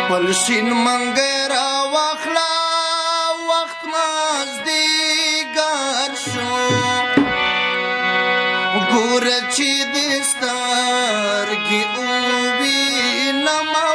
پلشین منګی را واخله وخت مازدیګر شو ګوره چې دې سترګې ووینمه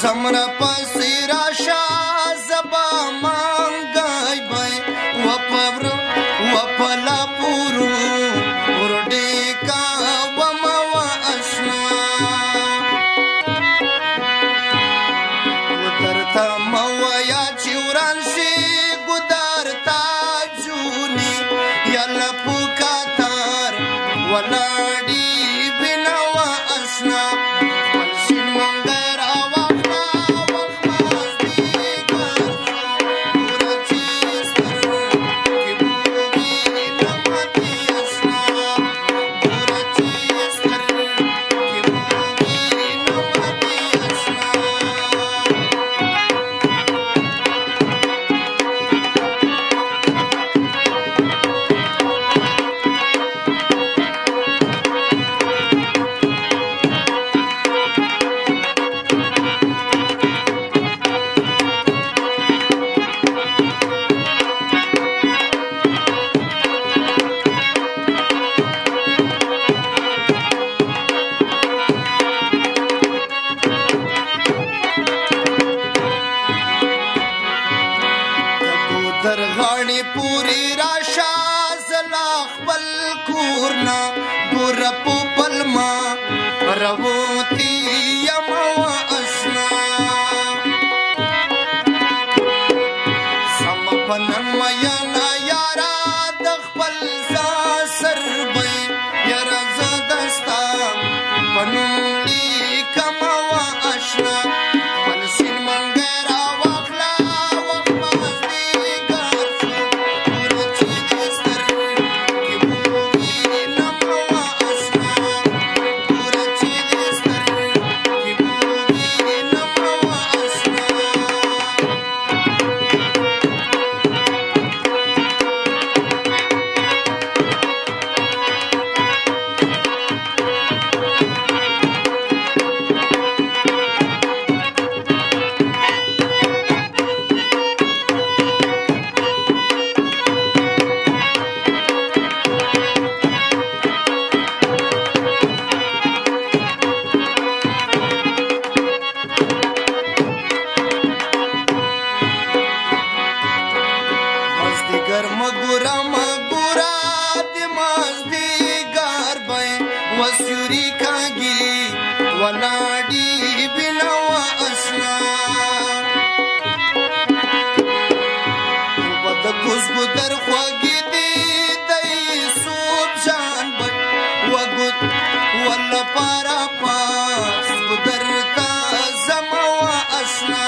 زمره پسې راشه زبا منګی بی و په لاپورو ورډېکه ومه وه اشنا و درته مه وایه چې وران شي ګودر ته جونې یاله په کتار ولاړې بینه وه اشنا در غاړې پورې راشه زلا خپل کورنا ګوره په پلمه راوتې یمه وه اشنا سمه په نن میینه یاره د خپل ځان سر به یاره زه د ستا په نوم لیکمه وه اشنا خپل سین منګی راواخله مګوره د مازدیګر بی و سیوري کاږي ولاړې بینه وه اشنا اوبه د کوز ګودر خوږې دي دی سوب جان بی ولپاره پاس ګودر ته ځمه وه اشنا